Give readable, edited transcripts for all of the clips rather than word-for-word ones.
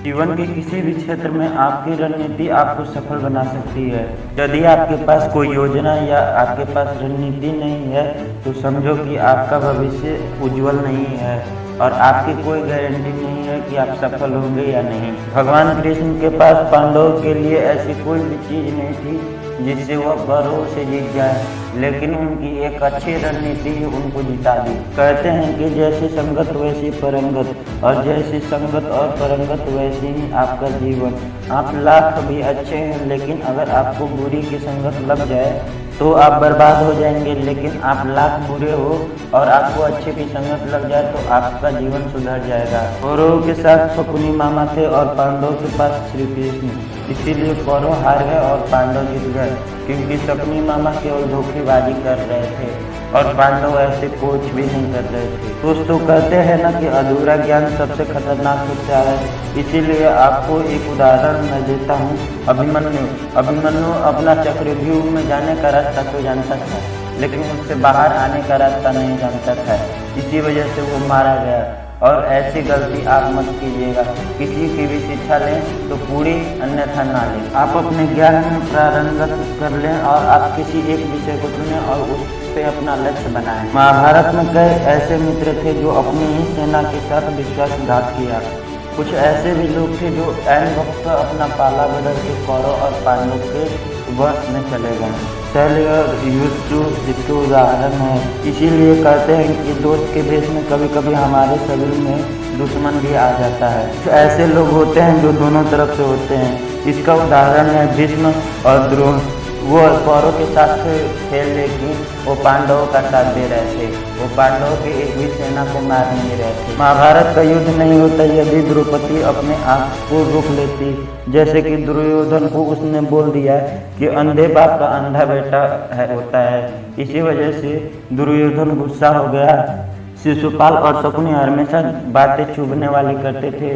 जीवन के किसी भी क्षेत्र में आपकी रणनीति आपको सफल बना सकती है। यदि आपके पास कोई योजना या आपके पास रणनीति नहीं है तो समझो कि आपका भविष्य उज्जवल नहीं है और आपकी कोई गारंटी नहीं है कि आप सफल होंगे या नहीं। भगवान कृष्ण के पास पांडवों के लिए ऐसी कोई भी चीज नहीं थी जिससे वह कौरवों से जीत जाए, लेकिन उनकी एक अच्छी रणनीति उनको जिता दी। कहते हैं कि जैसी संगत वैसी परंगत, और जैसी संगत और परंगत वैसी ही आपका जीवन। आप लाख भी अच्छे हैं, लेकिन अगर आपको बुरी की संगत लग जाए तो आप बर्बाद हो जाएंगे। लेकिन आप लाख बुरे हो और आपको अच्छे की संगत लग जाए तो आपका जीवन सुधर जाएगा। कौरवों के साथ शकुनी मामा थे और पांडवों के पास श्री कृष्ण, इसीलिए कौरव हार गए और पांडव जीत गए, क्योंकि शकुनी मामा केवल धोखेबाजी कर रहे थे और पांडव ऐसे कुछ भी नहीं कर रहे थे। दोस्तों, कहते हैं ना कि अधूरा ज्ञान सबसे खतरनाक होता है। इसीलिए आपको एक उदाहरण मैं देता हूँ। अभिमन्यु अपना चक्रव्यूह में जाने का रास्ता तो जानता था, लेकिन उससे बाहर आने का रास्ता नहीं जानता था। इसी वजह से वो मारा गया। और ऐसी गलती आप मत कीजिएगा। किसी की भी शिक्षा लें तो पूरी, अन्यथा ना लें। आप अपने ज्ञान में प्रारंगत कर लें और आप किसी एक विषय को चुनें और उस पे अपना लक्ष्य बनाएं। महाभारत में कई ऐसे मित्र थे जो अपनी ही सेना के साथ विश्वासघात किया। कुछ ऐसे भी लोग थे जो ऐन वक्त अपना पाला बदल के कौरव और पांडव के वश में चले गए। शैल्य और युद्ध इसके उदाहरण है। इसीलिए कहते हैं कि दोस्त के भेष में कभी कभी हमारे शरीर में दुश्मन भी आ जाता है। ऐसे लोग होते हैं जो दोनों तरफ से होते हैं। इसका उदाहरण है भीष्म और द्रोण। वो कौरव के साथ खेल, लेकिन वो पांडवों का साथ दे रहे थे। वो पांडवों की एक भी सेना को मार नहीं रहे थे। महाभारत का युद्ध नहीं होता यदि द्रौपदी अपने आप को रोक लेती। जैसे कि दुर्योधन को उसने बोल दिया कि अंधे बाप का अंधा बेटा होता है। इसी वजह से दुर्योधन गुस्सा हो गया। शिशुपाल और शकुनी हमेशा बातें चुभने वाली करते थे,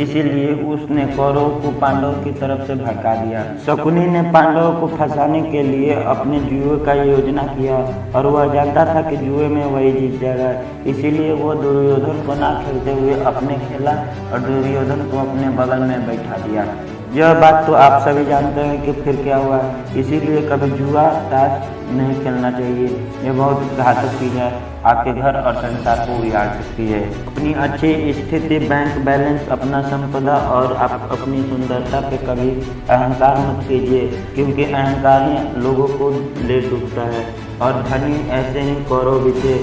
इसीलिए उसने कौरवों को पांडवों की तरफ से भड़का दिया। शकुनी ने पांडवों को फंसाने के लिए अपने जुए का योजना किया और वह जानता था कि जुए में वही जीत जाएगा। इसीलिए वो दुर्योधन को ना खेलते हुए अपने खेला और दुर्योधन को अपने बगल में बैठा दिया। यह बात तो आप सभी जानते हैं कि फिर क्या हुआ। इसीलिए कभी जुआ ताश नहीं खेलना चाहिए। यह बहुत घातक चीज़ है, आपके घर और संसार को उजाड़ सकती है। अपनी अच्छी स्थिति, बैंक बैलेंस, अपना संपदा और आप अपनी सुंदरता पे कभी अहंकार मत कीजिए, क्योंकि अहंकार ही लोगों को ले डूबता है। और धनी ऐसे ही कौरव भी थे,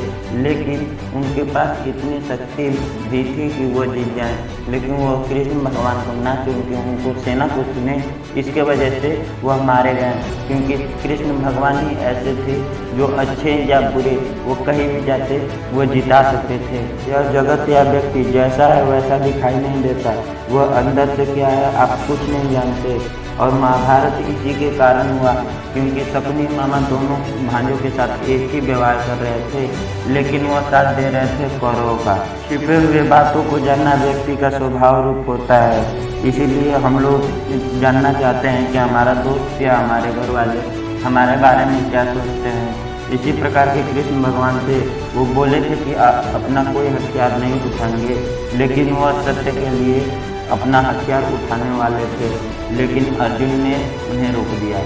लेकिन उनके पास इतनी शक्ति भी थी कि वो जीत जाएं, लेकिन वो कृष्ण भगवान को ना चुन के उनको सेना को चुने। इसके वजह से वह मारे गए, क्योंकि कृष्ण भगवान ही ऐसे थे जो अच्छे या बुरे वो कहीं भी जाते वो जिता सकते थे। यह जगत या व्यक्ति जैसा है वैसा दिखाई नहीं देता, वह अंदर से क्या है आप कुछ नहीं जानते। और महाभारत इसी के कारण हुआ, क्योंकि शकुनी मामा दोनों भाइयों के साथ एक ही व्यवहार कर रहे थे, लेकिन वह साथ दे रहे थे कौरवों का। छिपे हुए बातों को जानना व्यक्ति का स्वभाव रूप होता है। इसीलिए हम लोग जानना चाहते हैं कि हमारा दोस्त या हमारे घर वाले हमारे बारे में क्या सोचते हैं। इसी प्रकार के कृष्ण भगवान थे। वो बोले थे कि आप अपना कोई हथियार नहीं उठाएंगे, लेकिन वह सत्य के लिए अपना हथियार उठाने वाले थे, लेकिन अर्जुन ने उन्हें रोक दिया।